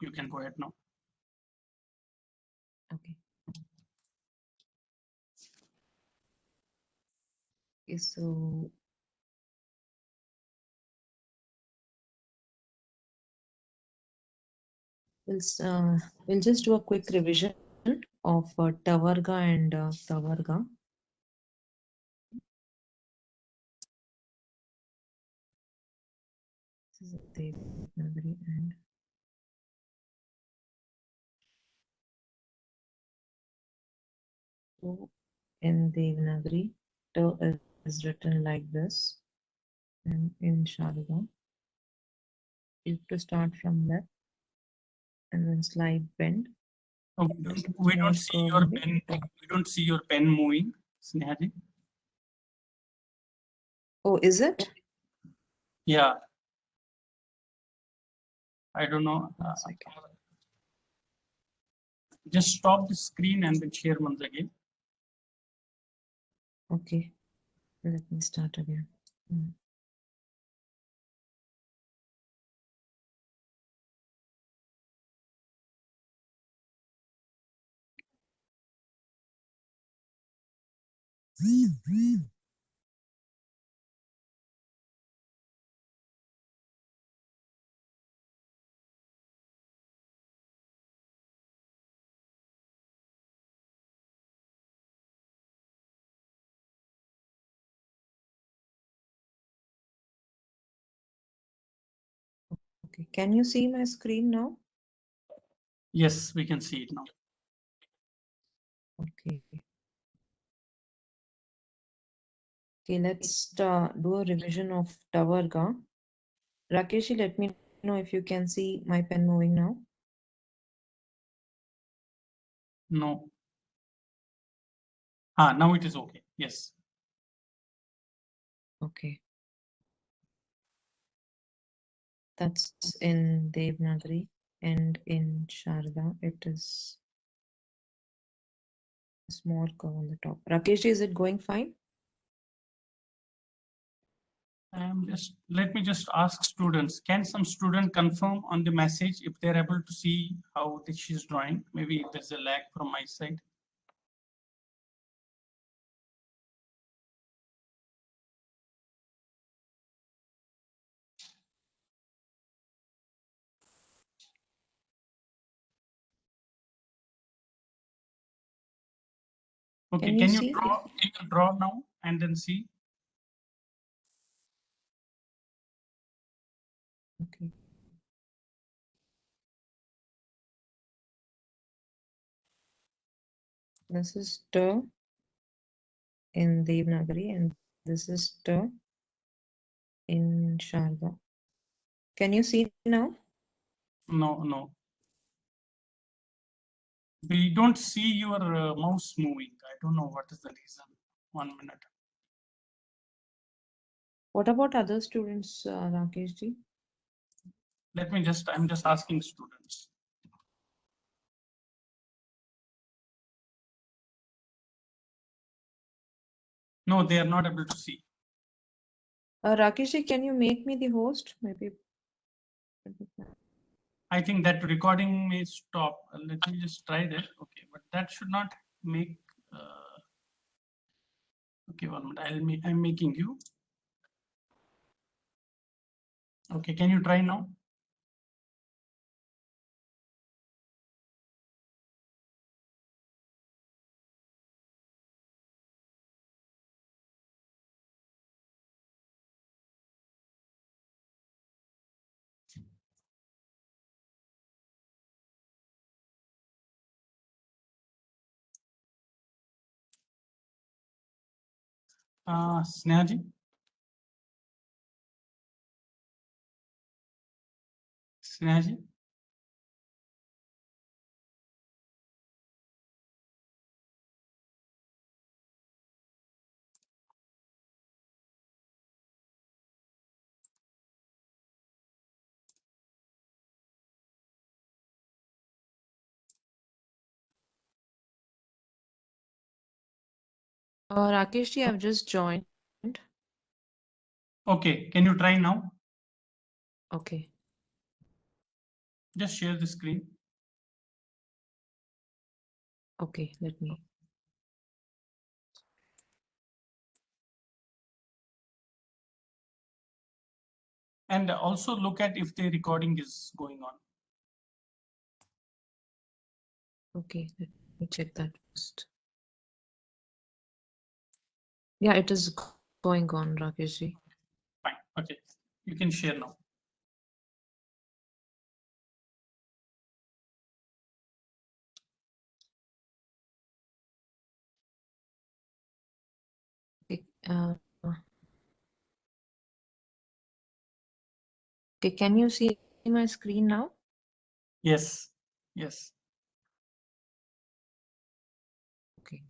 you can go ahead now. Okay. Okay, so we'll just do a quick revision of Tavarga and Tavarga. This is Devanagari and so in Devanagari, Ta is written like this, and in Sharda, you have to start from left and then slide bend. Oh, we don't see your pen. We don't see your pen moving, Snehaji. Oh, is it? Yeah. I don't know. One second. Just stop the screen and then share once again. Okay. Let me start again. Okay, can you see my screen now? Yes, we can see it now. Okay. Okay, let's do a revision of Tavarga. Rakeshi, let me know if you can see my pen moving now. No. Ah, now it is okay. Yes. Okay. That's in Devanagari, and in Sharda it is a small curve on the top. Rakesh, is it going fine? Let me just ask students, can some student confirm on the message if they're able to see how she's drawing? Maybe there's a lag from my side. Okay, can you draw now and then see? Okay. This is T in Devanagari and this is T in Sharda. Can you see now? No. We don't see your mouse moving. I don't know what is the reason. 1 minute. What about other students, Rakesh ji? I'm just asking students. No, they are not able to see. Rakesh ji, can you make me the host? Maybe. I think that recording may stop. Let me just try that. Okay, but that should not make. Okay, 1 minute. I'm making you. Okay, can you try now? Snehaji? Snehaji? Rakesh ji, I've just joined. Okay, can you try now? Okay. Just share the screen. Okay, let me. And also look at if the recording is going on. Okay, let me check that first. Yeah, it is going on, Rakesh ji. Fine. Okay. You can share now. Okay, okay, can you see my screen now? Yes. Yes. Okay.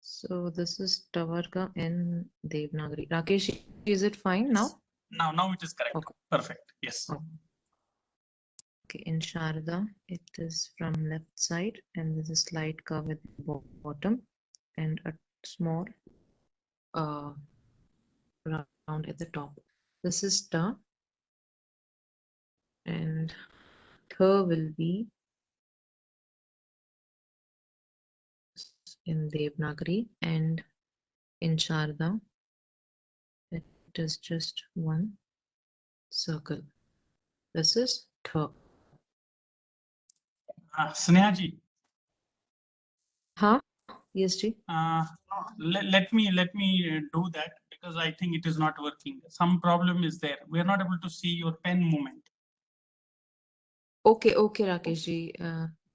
So this is Tavarga in Devanagari. Rakesh, is it fine now? Now it is correct. Okay. Perfect. Yes. Okay, in Sharda, it is from left side, and there's a slight curve at the bottom, and a small round at the top. This is Ta, and Tha will be in Devanagari, and in Sharda, it is just one circle. This is Tha. Sneha ji, Huh? Yes, Ji. let me do that because I think it is not working. Some problem is there. We are not able to see your pen movement. Okay, Rakesh Ji,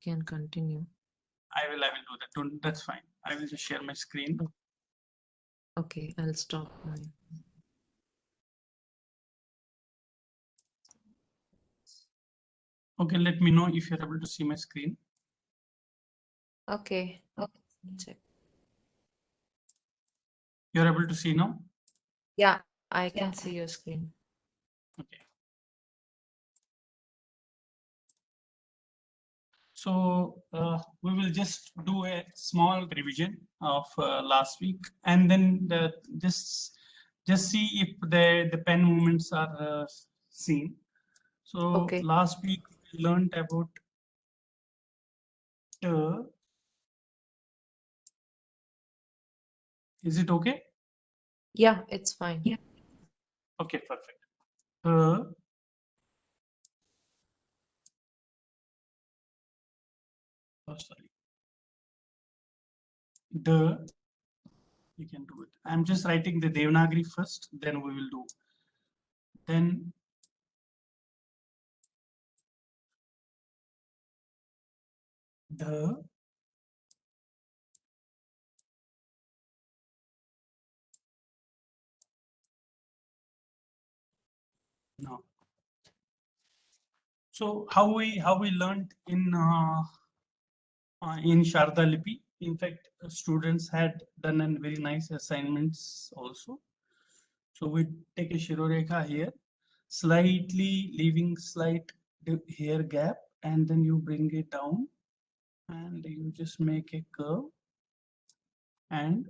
can continue. I will do that. That's fine. I will just share my screen. Okay, I'll stop now. Okay, let me know if you're able to see my screen. Okay, check. You're able to see now? Yeah, I can see your screen. Okay. So we will just do a small revision of last week, and then just see if the pen movements are seen. So Okay. last week we learned about is it okay? Yeah, it's fine. Yeah. Okay, perfect. Oh, sorry. You can do it. I'm just writing the Devanagari first, then we will do. Then the no. So how we learned in Sharda Lipi. In fact, students had done a very nice assignments also. So we take a Shirorekha here, slightly leaving slight here gap, and then you bring it down, and you just make a curve and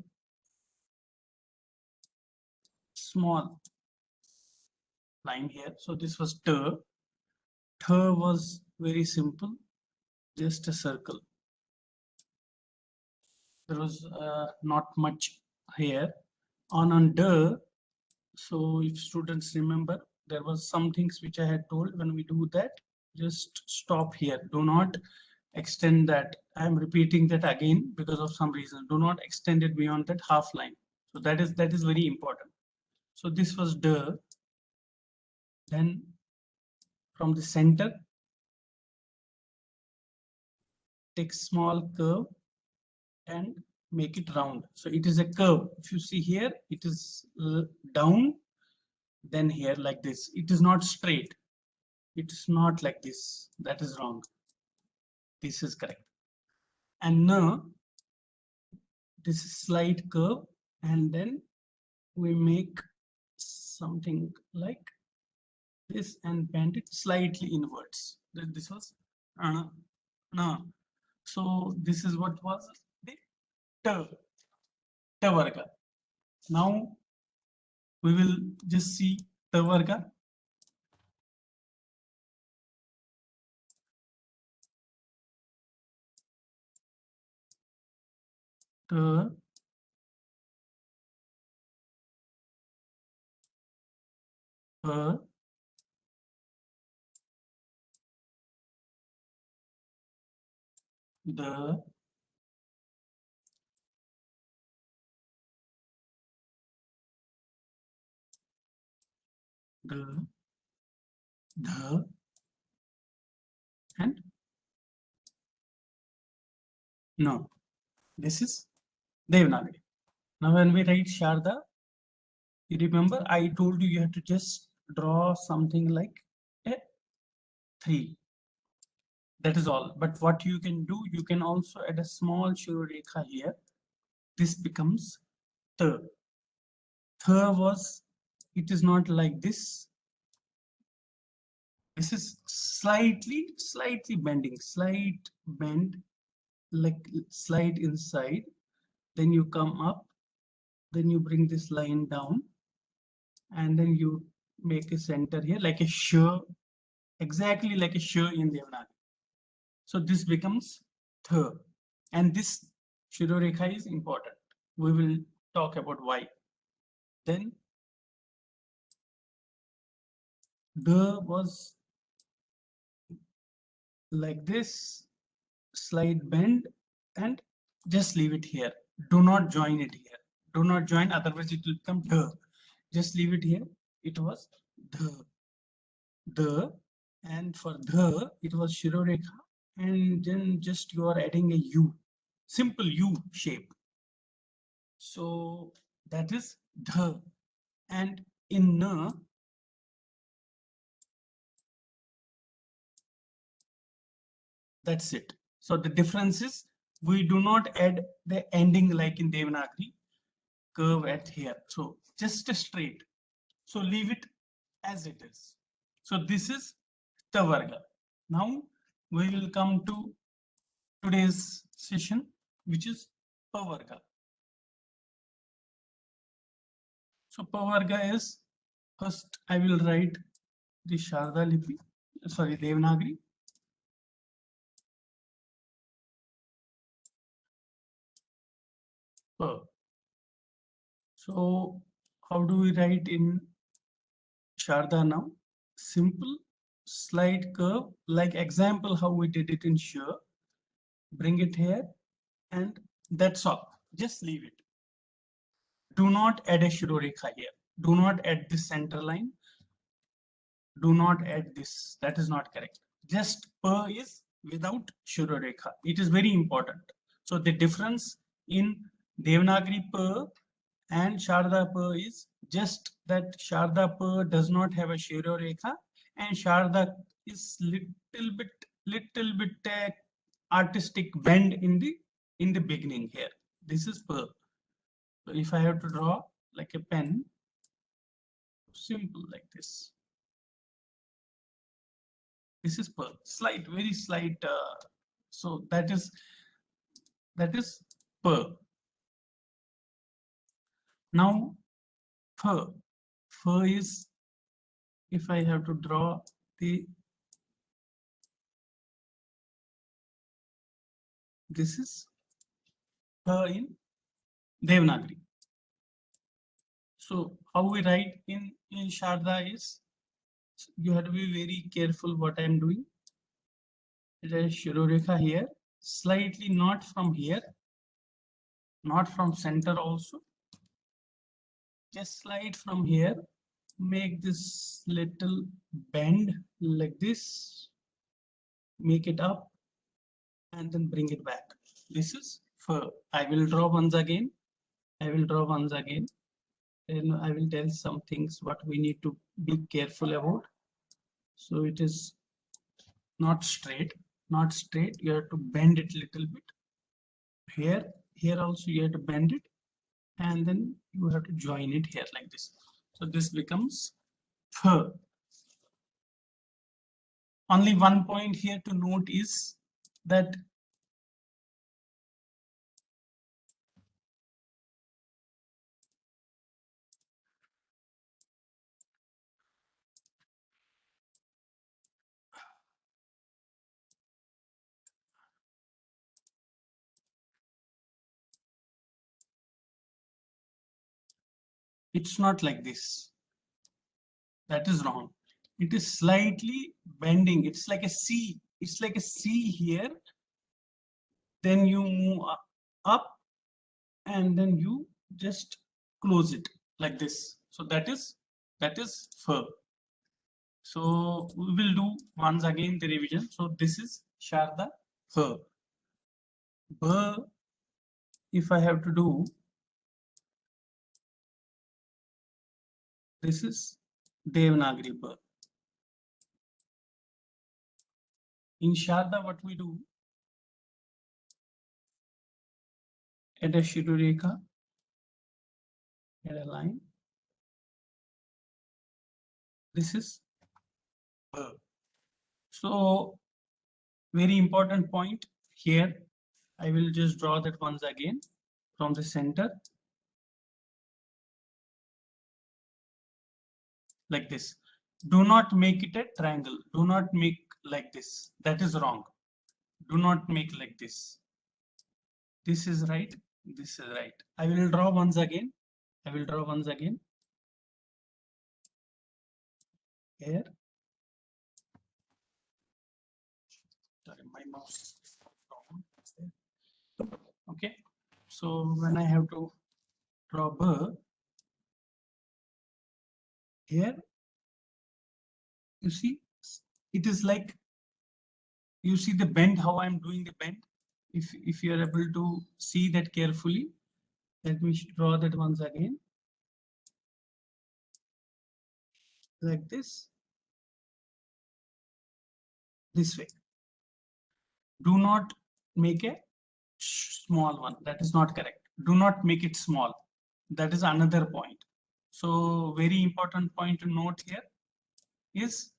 small line here. So this was T. T was very simple, just a circle. There was not much here. On D, so if students remember, there was some things which I had told when we do that, just stop here. Do not extend that. I am repeating that again because of some reason. Do not extend it beyond that half line. So that is very important. So this was D. Then from the center, take small curve and make it round. So it is a curve. If you see here, it is down, then here like this. It is not straight. It is not like this. That is wrong. This is correct. And now this is slight curve, and then we make something like this and bend it slightly inwards. This was no. So this is what was the Tavarga. Now we will just see T varga. T the and no. This is Devanagari. Now when we write Sharda, you remember I told you have to just draw something like a 3. That is all. But what you can do, you can also add a small Shirorekha here. This becomes T. T was, it is not like this. This is slightly bending, slight bend, like slide inside. Then you come up, then you bring this line down, and then you make a center here like a shoe, exactly like a shoe in Devanagari. So this becomes Th. And this Shirorekha is important. We will talk about why. Then the was like this, slide bend, and just leave it here. Do not join it here. Do not join, otherwise it will become the. Just leave it here. It was the, and for the it was Shirorekha, and then just you are adding a U, simple U shape. So that is the, and in na, that's it. So the difference is we do not add the ending like in Devanagari curve at here. So just a straight. So leave it as it is. So this is Tavarga. Now we will come to today's session, which is Pavarga. So Pavarga is, first I will write the Sharda Lipi, sorry, Devanagari. Pa. So how do we write in Sharda now? Simple slide curve, like example how we did it in Shur. Bring it here, and that's all. Just leave it. Do not add a Shirorekha here. Do not add this center line. Do not add this. That is not correct. Just Pa is without Shirorekha. It is very important. So the difference in Devanagari Pa and Sharda Pa is just that Sharda Pa does not have a Shirorekha, and Sharda is little bit artistic bend in the beginning here. This is Pa. So if I have to draw like a pen, simple like this. This is Per. Slight, very slight. So that is Per. Now Ph. Ph is, if I have to draw the, this is Ph in Devanagari. So how we write in Sharda is, you have to be very careful what I am doing. There is Shirorekha here, slightly not from here, not from center also. Just slide from here, make this little bend like this, make it up, and then bring it back. This is for, I will draw once again. I will draw once again. And I will tell some things what we need to be careful about. So it is not straight, not straight. You have to bend it a little bit. Here also you have to bend it, and then you have to join it here like this. So this becomes Ph. Only one point here to note is that It's not like this. That is wrong. It is slightly bending. It's like a C. It's like a C here. Then you move up and then you just close it like this. So that is fur. So we will do once again the revision. So this is Sharda fur. Bur, if I have to do, this is Devanagari Bur. In Sharda, what we do, add a Shirureka, add a line. This is Bur. So very important point here. I will just draw that once again from the center like this. Do not make it a triangle. Do not make like this. That is wrong. Do not make like this. This is right. This is right. I will draw once again. I will draw once again. Here. Sorry, my mouse. Okay. So when I have to draw Bur, here, you see, it is like, you see the bend, how I'm doing the bend. If you are able to see that carefully, let me draw that once again. Like this way. Do not make a small one. That is not correct. Do not make it small. That is another point. So very important point to note here is,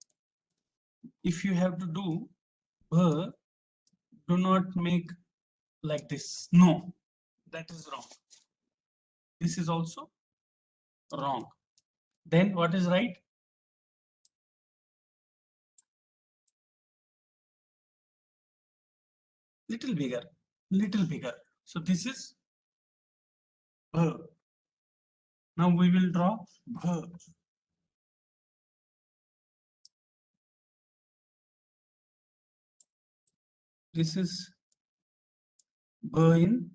if you have to do Bur, do not make like this. No, that is wrong. This is also wrong. Then what is right? Little bigger, little bigger. So this is Bur. Now we will draw Bur. This is Bur in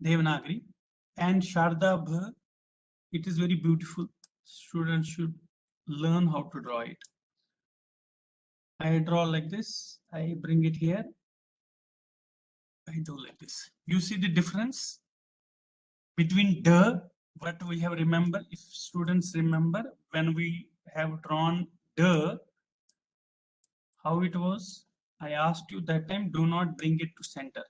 Devanagari, and Sharda Bur. It is very beautiful. Students should learn how to draw it. I draw like this. I bring it here. I do like this. You see the difference between the, what we have remember, if students remember, when we have drawn the, how it was, I asked you that time, do not bring it to center.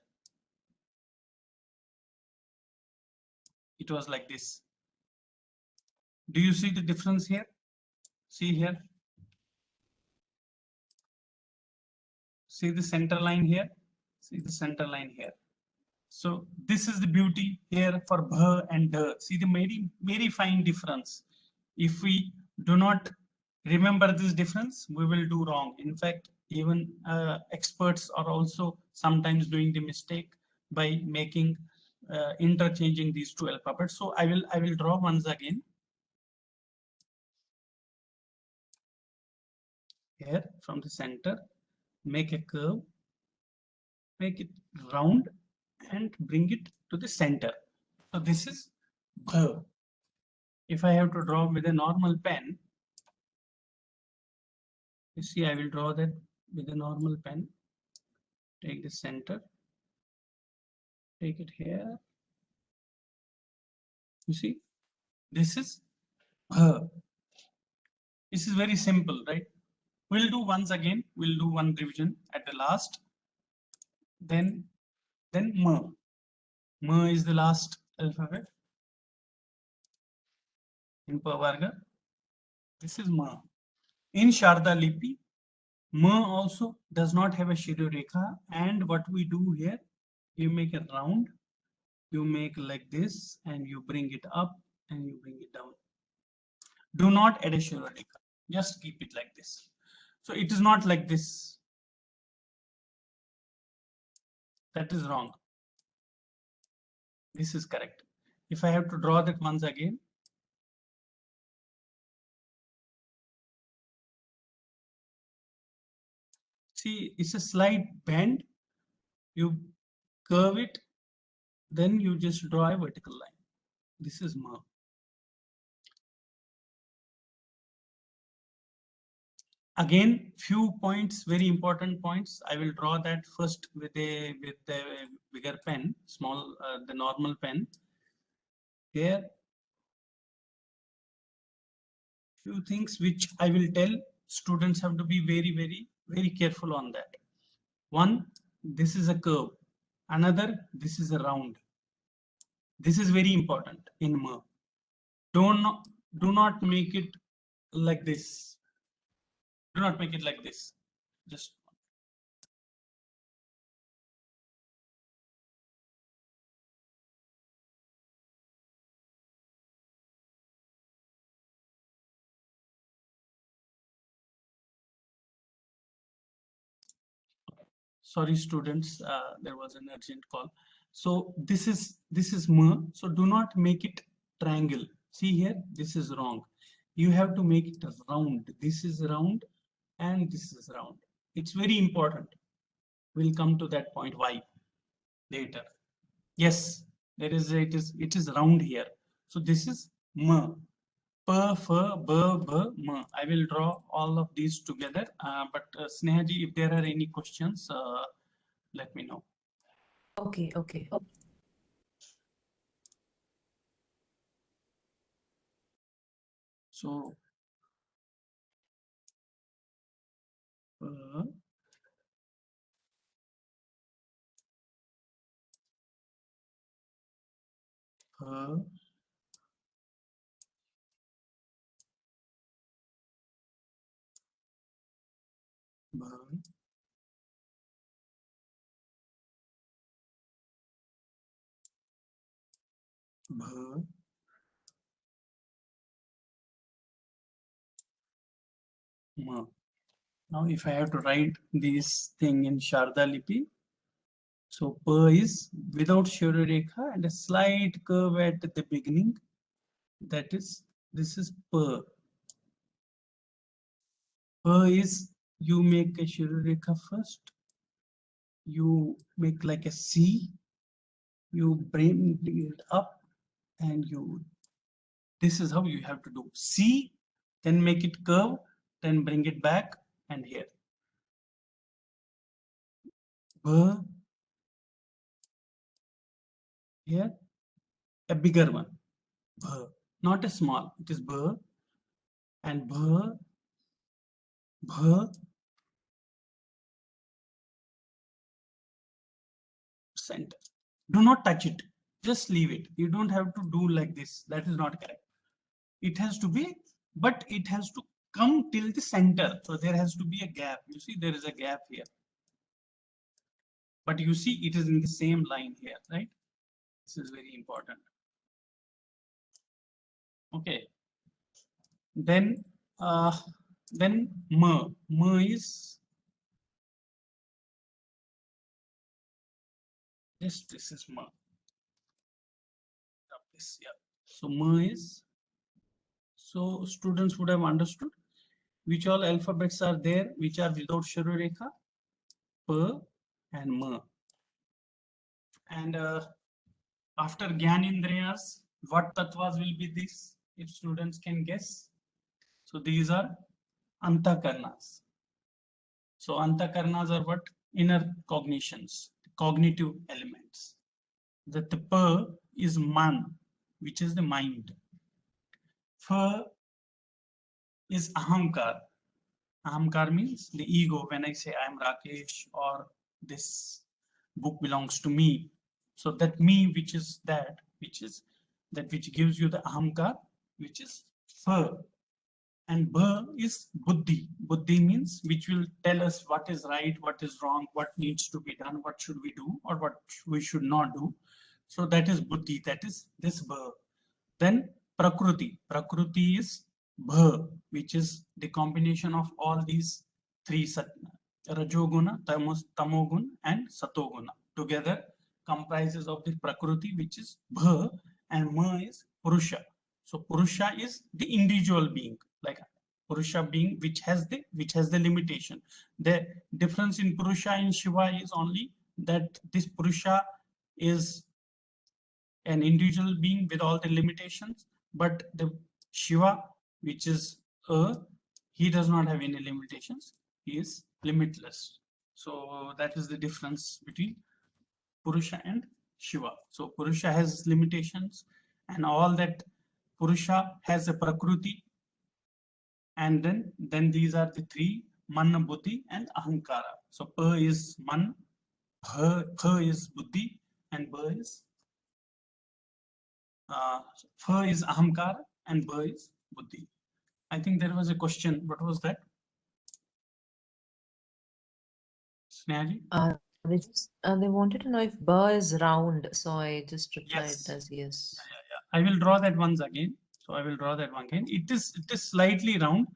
It was like this. Do you see the difference here? See here. See the center line here. See the center line here. So this is the beauty here for bh and d. See the very fine difference. If we do not remember this difference, we will do wrong. In fact, even experts are also sometimes doing the mistake by making interchanging these two alphabets. So I will draw once again. Here from the center, make a curve, make it round, and bring it to the center. So this is bh. If I have to draw with a normal pen, you see, I will draw that with a normal pen. Take the center, take it here. You see, this is bh. This is very simple, right? We'll do once again. We'll do one revision at the last. Then m. M is the last alphabet in Pavarga. This is ma. In Sharda Lipi, ma also does not have a Shirureka, and what we do here, you make a round, you make like this, and you bring it up and you bring it down. Do not add a Shirureka, just keep it like this. So it is not like this. That is wrong. This is correct. If I have to draw that once again, see, it's a slight bend. You curve it, then you just draw a vertical line. This is ma. Again, few points, very important points. I will draw that first with a bigger pen, small, the normal pen. Here, few things which I will tell students have to be very careful on that. One, this is a curve. Another, this is a round. This is very important in ma. Do not make it like this. Do not make it like this. Just sorry, students, there was an urgent call. So this is ma. So do not make it triangle. See here, this is wrong. You have to make it round. This is round and this is round. It's very important. We'll come to that point why later. Yes, it is round here. So this is ma. Pa, fa, ba, ba, ma. I will draw all of these together. But Snehaji, if there are any questions, let me know. Okay, okay. So, ba, ba, ma. Now, if I have to write this thing in Sharda Lipi, so pa is without Shurarekha and a slight curve at the beginning. That is, this is pa. Pa is you make a Shurarekha first. You make like a C. You bring it up and you. This is how you have to do. C, then make it curve, then bring it back and here. B, here, a bigger one. B, not a small, it is B and B, B, center. Do not touch it, just leave it. You don't have to do like this. That is not correct. It has to be, but it has to come till the center. So there has to be a gap. You see, there is a gap here. But you see, it is in the same line here, right? This is very important. Okay. Then ma is this is ma. This, yeah. So ma is, so students would have understood which all alphabets are there which are without Shurarekha, pa and ma. And after Gyanendriyas, what tattvas will be this? If students can guess. So these are Antakarnas. So Antakarnas are what? Inner cognitions, cognitive elements. The pa is man, which is the mind. Fa is ahamkar. Ahamkar means the ego. When I say I am Rakesh or this book belongs to me. So that me, which is that which gives you the ahamkar, which is fa. And ba is buddhi. Buddhi means which will tell us what is right, what is wrong, what needs to be done, what should we do, or what we should not do. So that is buddhi, that is this ba. Then Prakriti. Prakriti is Bha, which is the combination of all these three Rajoguna, Tamoguna, and Satoguna together comprises of the Prakriti, which is Bha, and Ma is Purusha. So Purusha is the individual being, like Purusha being which has the limitation. The difference in Purusha and Shiva is only that this Purusha is an individual being with all the limitations, but the Shiva, which is he does not have any limitations. He is limitless. So that is the difference between Purusha and Shiva. So Purusha has limitations, and all that Purusha has a Prakriti, and then these are the three: Man, Buddhi, and Ahankara. So Pa is Man, Pha is Buddhi, and Ba is Pha is Ahamkara, and Ba is Buddhi. I think there was a question. What was that? Snehaji? They wanted to know if Ba is round, so I just replied Yes. as yes. I will draw that once again. So I will draw that one again. It is slightly round.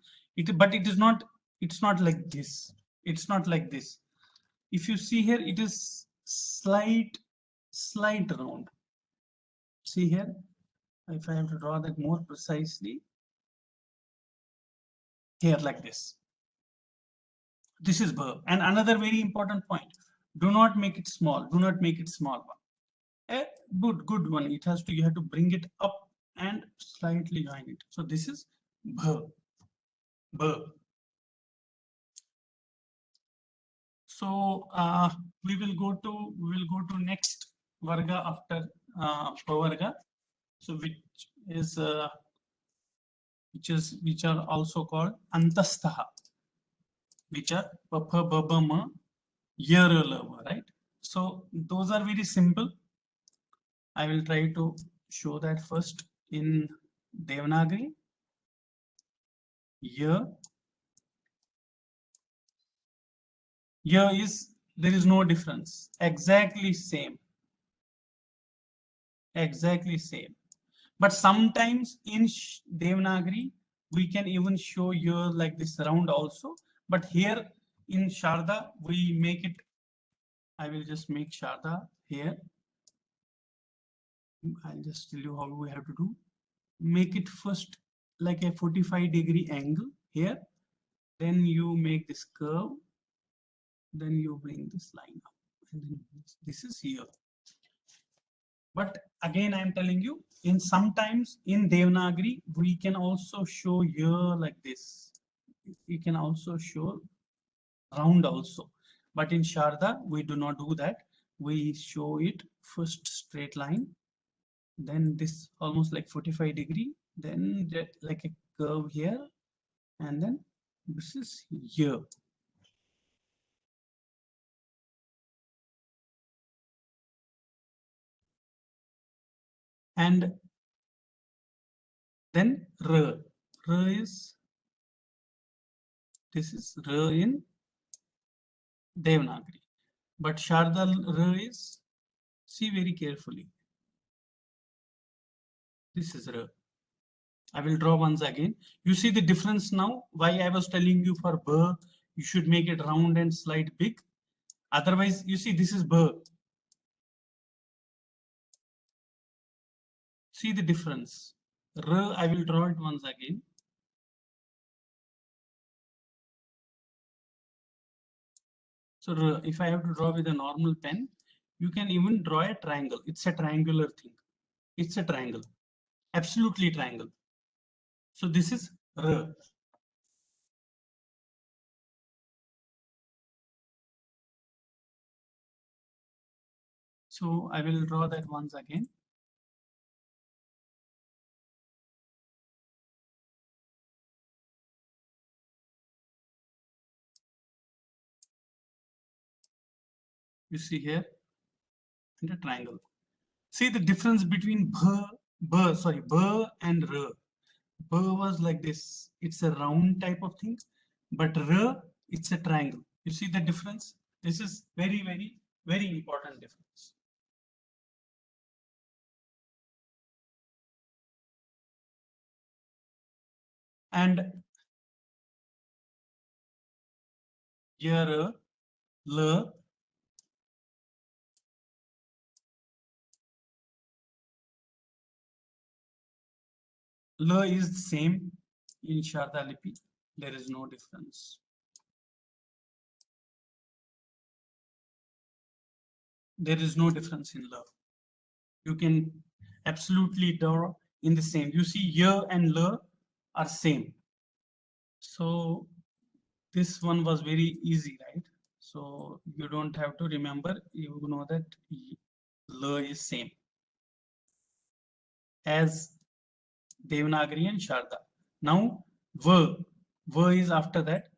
But it is not. It's not like this. It's not like this. If you see here, it is slight round. See here. If I have to draw that more precisely, here like this. This is Ba. And another very important point: do not make it small. Do not make it small. A good one. It has to, you have to bring it up and slightly join it. So this is Bha. Bha. So we will go to next varga after Pavarga. So which are also called Antasthaha, which are Papha Babama Yaralava, right? So those are very simple. I will try to show that first in Devanagari. Here is, there is no difference, exactly same. But sometimes in Devanagari we can even show here like this round also, but here in Sharda we make it. I will just make Sharda here. I'll just tell you how we have to do. Make it first like a 45-degree angle here, then you make this curve, then you bring this line up, and then this is here. But again, I am telling you, in sometimes in Devanagari, we can also show here like this. We can also show round also. But in Sharda, we do not do that. We show it first straight line, then this almost like 45-degree, then like a curve here, and then this is here. And then R. R is, this is R in Devanagari. But Sharda R is, see very carefully. This is R. I will draw once again. You see the difference now? Why I was telling you for B, you should make it round and slight big. Otherwise, you see this is B. See the difference. R, I will draw it once again. So if I have to draw with a normal pen, you can even draw a triangle. It's a triangular thing. It's a triangle. Absolutely triangle. So this is R. So I will draw that once again. You see here, in a triangle. See the difference between B and R. B was like this. It's a round type of thing, but R, it's a triangle. You see the difference? This is very, very, very important difference. And here L, L is the same in Sharda Lipi. There is no difference. There is no difference in L. You can absolutely draw in the same. You see, Y and L are same. So this one was very easy, right? So you don't have to remember. You know that L is same as Devanagari and Sharda. Now V is after that.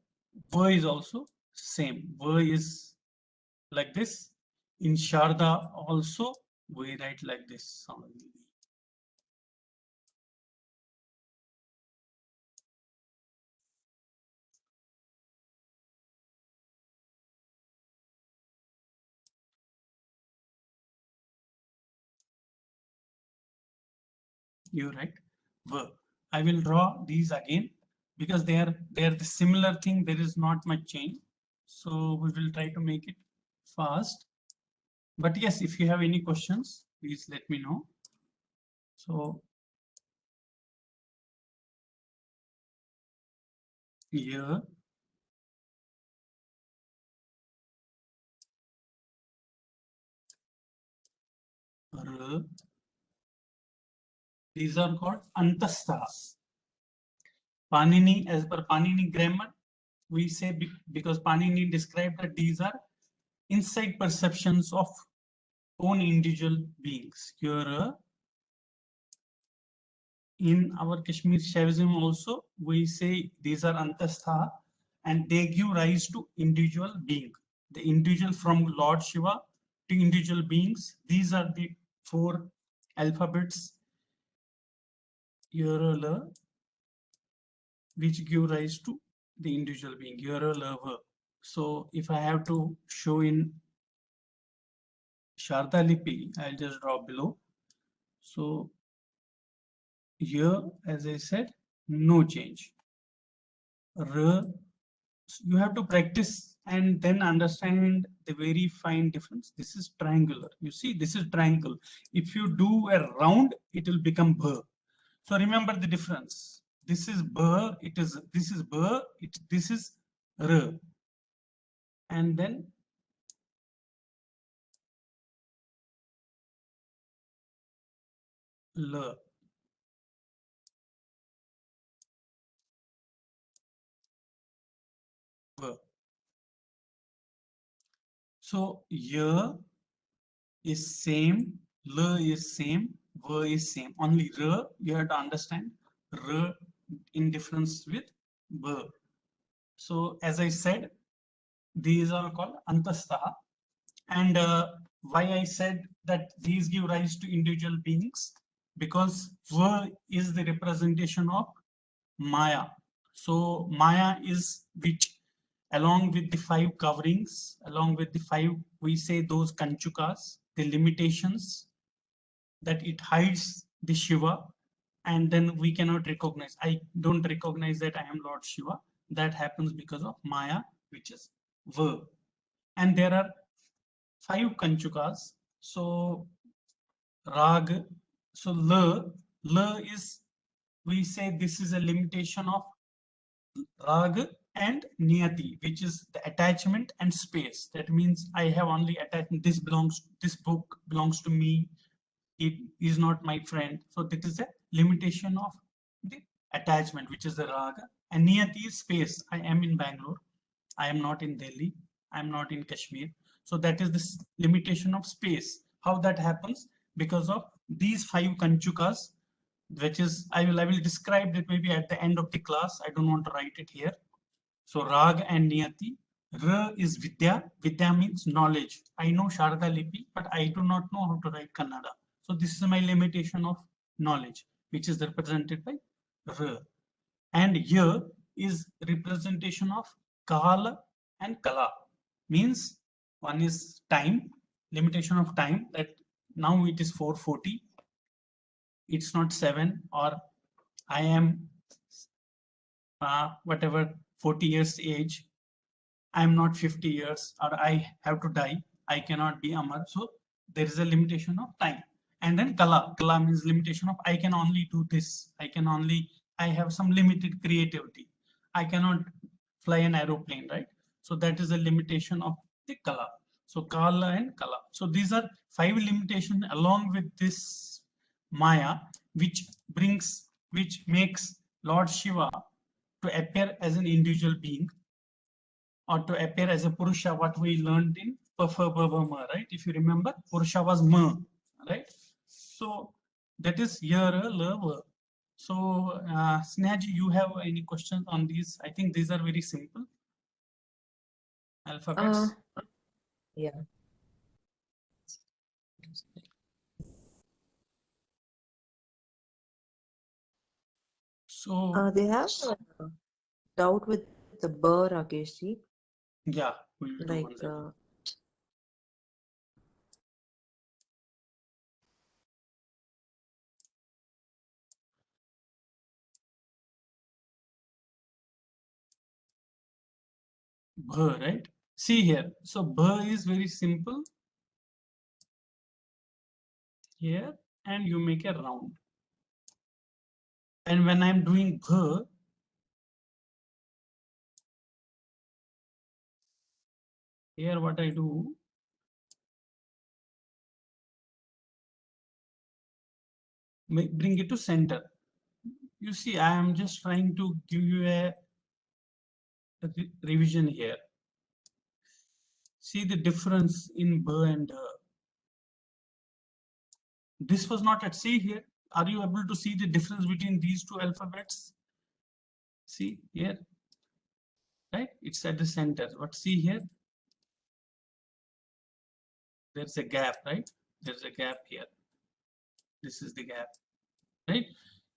V is also same. V is like this. In Sharda also we write like this. You write V. I will draw these again because they are the similar thing. There is not much change. So we will try to make it fast. But yes, if you have any questions, please let me know. So here these are called antastha. Panini, as per Panini grammar, we say because Panini described that these are inside perceptions of own individual beings. Here in our Kashmir Shaivism also, we say these are antastha and they give rise to individual being. The individual from Lord Shiva to individual beings. These are the four alphabets which give rise to the individual being. So if I have to show in Sharda Lipi, I'll just draw below. So here, as I said, no change. You have to practice and then understand the very fine difference. This is triangular. You see, this is triangle. If you do a round, it will become bh. So remember the difference. This is bh. This is bh. This is r. And then l. V. So y is same, l is same, v is same. Only r you have to understand r in difference with b. So as I said, these are called antastha. And why I said that these give rise to individual beings, because v is the representation of Maya. So Maya is which, along with the five coverings, along with the five, we say those kanchukas, the limitations that it hides the Shiva, and then we cannot recognize. I don't recognize that I am Lord Shiva. That happens because of Maya, which is V. And there are five kanchukas. So Rag, so L is, we say this is a limitation of Rag and Niyati, which is the attachment and space. That means I have only attachment. This book belongs to me. It is not my friend. So that is a limitation of the attachment, which is the Raga. And Niyati is space. I am in Bangalore. I am not in Delhi. I am not in Kashmir. So that is this limitation of space. How that happens? Because of these five kanchukas, which is, I will describe that maybe at the end of the class. I don't want to write it here. So Rag and Niyati. R is Vidya. Vidya means knowledge. I know Sharda Lipi, but I do not know how to write Kannada. So this is my limitation of knowledge, which is represented by R. And Y is representation of Kala and Kala. Means one is time, limitation of time, that now it is 4:40. It's not 7, or I am whatever 40 years age. I'm not 50 years, or I have to die. I cannot be Amar. So there is a limitation of time. And then kala. Kala means limitation of I can only do this. I have some limited creativity. I cannot fly an aeroplane, right? So that is a limitation of the kala. So kala and kala. So these are 5 limitations along with this Maya, which makes Lord Shiva to appear as an individual being, or to appear as a Purusha, what we learned in Pafabhavama, right? If you remember, Purusha was Ma, right? So that is here, love. So Snehaji, you have any questions on these? I think these are very simple alphabets. Yeah. So They have a doubt with the burr, Rakeshji. yeah, we will do Like, one second. Bha, right? See here. So Bha is very simple here, and you make a round. And when I'm doing Bha, here what I do, bring it to center. You see, I am just trying to give you a revision here. See the difference in B and this was not at C here. Are you able to see the difference between these two alphabets? See here, right? It's at the center. But see here, there's a gap, right? There's a gap here. This is the gap, right?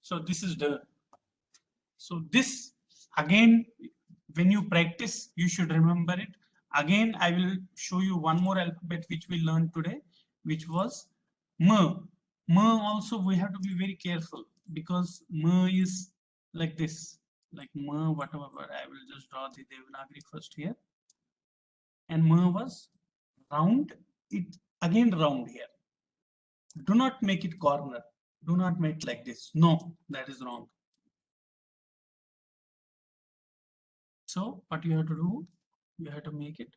So this is the. So this again, when you practice, you should remember it. Again, I will show you one more alphabet which we learned today, which was M. M also we have to be very careful because M is like this, like M, whatever. I will just draw the Devanagari first here. And M was round, it again round here. Do not make it corner. Do not make it like this. No, that is wrong. So what you have to do, you have to make it.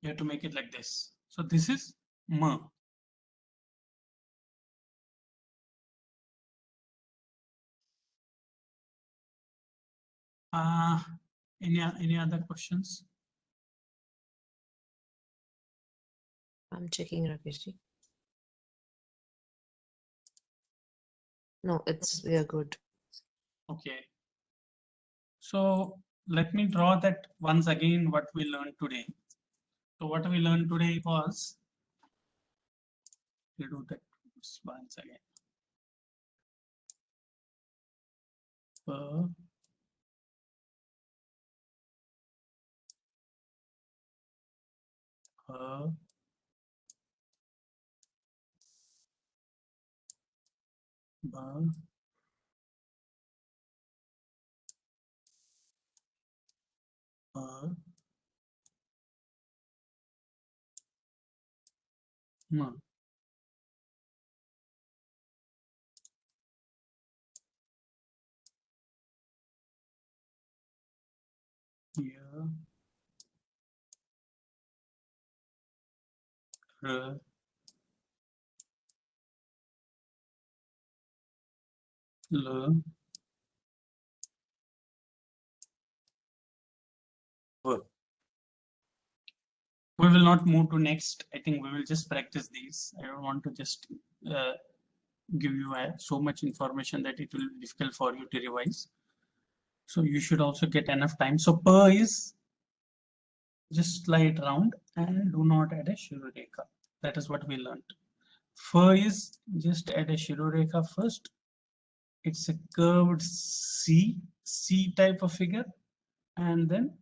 You have to make it like this. So this is M. Any other questions? I'm checking, Rakeshji. No, we are good. Okay. So let me draw that once again what we learned today. So what we learned today was, we do that once again. Ba, ba, ba, ma. Here, R, L, V. We will not move to next. I think we will just practice these. I don't want to just give you so much information that it will be difficult for you to revise. So you should also get enough time. So per is just slide round and do not add a Shirureka. That is what we learned. Fur is just add a Shirureka first. It's a curved C type of figure, and then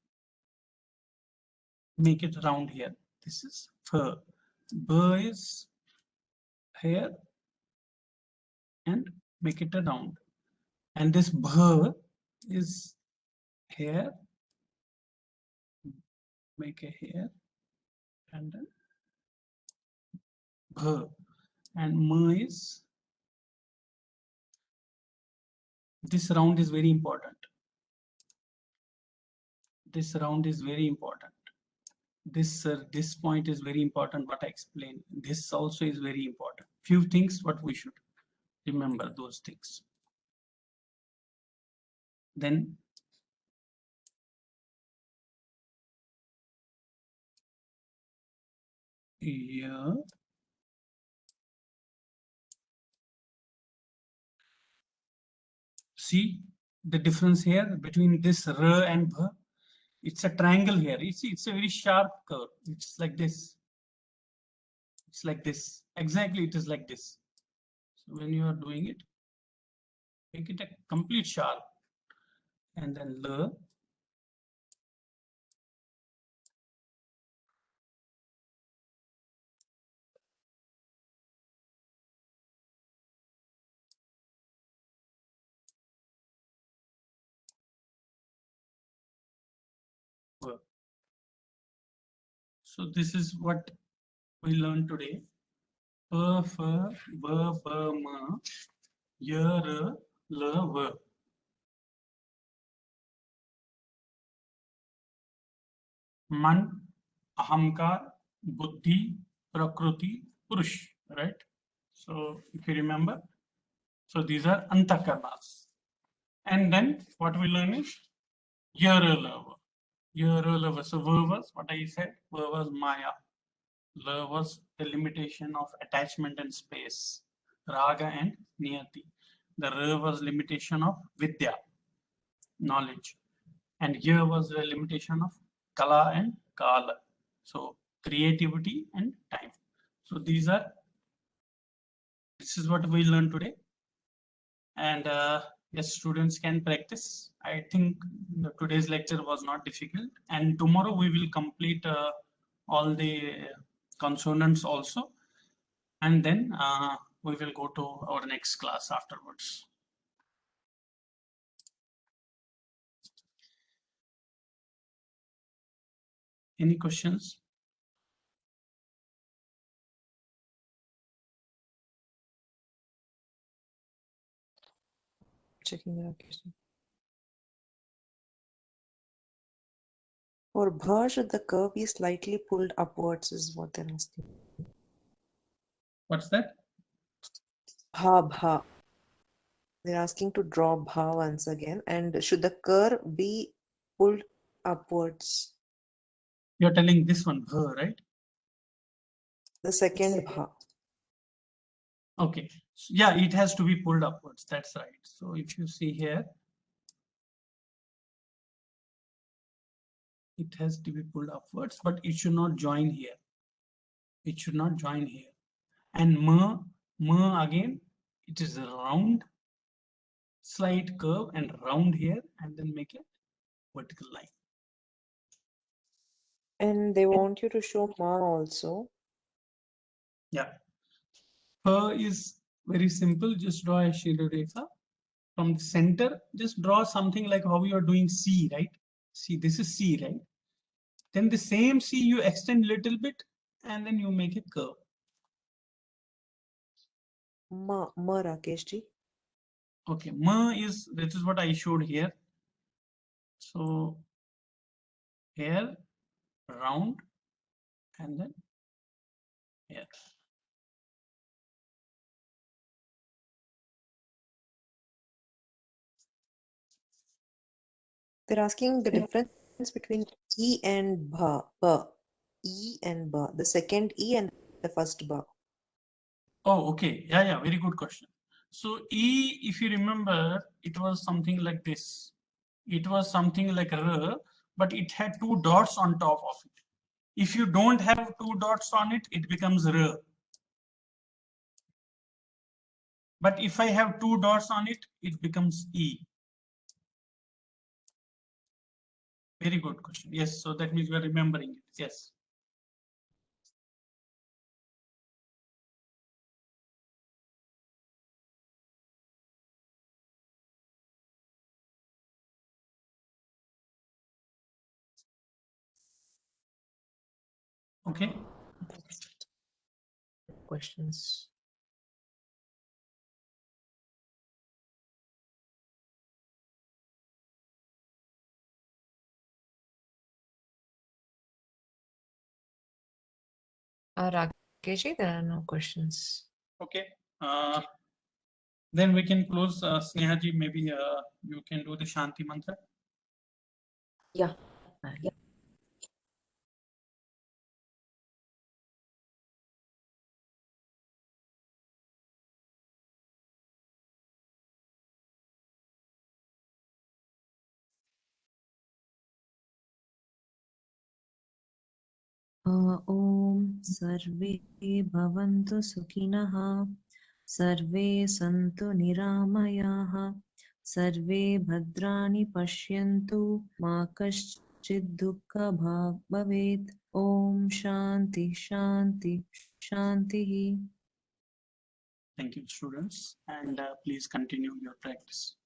make it round here. This is fur. Bur is here and make it a round. And this bur is here, make a here, and then bh, and m is, this round is very important. This round is very important. This point is very important, what I explained. This also is very important. Few things what we should remember, those things. Then here, see the difference here between this r and bh. It's a triangle here. You see, it's a very sharp curve. It's like this. It's like this. Exactly, it is like this. So when you are doing it, make it a complete sharp. And then l. So this is what we learned today. P, f, b, b, m, y, r, l, v. Man, ahamkar, buddhi, prakriti, purush, right? So if you remember, so these are antakarnas. And then what we learn is yaralava. Yaralava. So ver was what I said, ver was maya. La was the limitation of attachment and space. Raga and niyati. The ra was limitation of vidya, knowledge. And here was the limitation of kala and kala. So creativity and time. So this is what we learned today. And yes, students can practice. I think today's lecture was not difficult. And tomorrow we will complete all the consonants also. And then we will go to our next class afterwards. Any questions? Checking the location. For bha, should the curve be slightly pulled upwards is what they're asking. What's that? Bha, bha. They're asking to draw bha once again. And should the curve be pulled upwards? You're telling this one, bha, right? The second bha. Okay. So, yeah, it has to be pulled upwards. That's right. So if you see here, it has to be pulled upwards, but it should not join here. It should not join here. And ma again, it is a round, slight curve and round here, and then make a vertical line. And they want you to show ma also. Yeah. Pa is very simple. Just draw a Shirarekha. From the center, just draw something like how you are doing C, right? See, this is C, right? Then the same C you extend little bit and then you make a curve. Ma Rakesh ji. Okay, this is what I showed here. So here, round, and then here. They're asking the difference between E and bha. Ba. E and ba. The second E and the first ba. Oh, okay. Yeah, very good question. So E, if you remember, it was something like this. It was something like R, but it had two dots on top of it. If you don't have two dots on it, it becomes R. But if I have two dots on it, it becomes E. Very good question. Yes, so that means you are remembering it. Yes. Okay. Questions. Rakesh, there are no questions. Okay. Then we can close. Sneha ji, maybe you can do the Shanti mantra. Yeah. ॐ सर्वे भवन्तु सुखिनः सर्वे सन्तु निरामयाः सर्वे भद्राणि पश्यन्तु मा कश्चित् दुःखभाग् भवेत् ॐ शान्ति शान्ति शान्तिः. Thank you, students, and please continue your practice.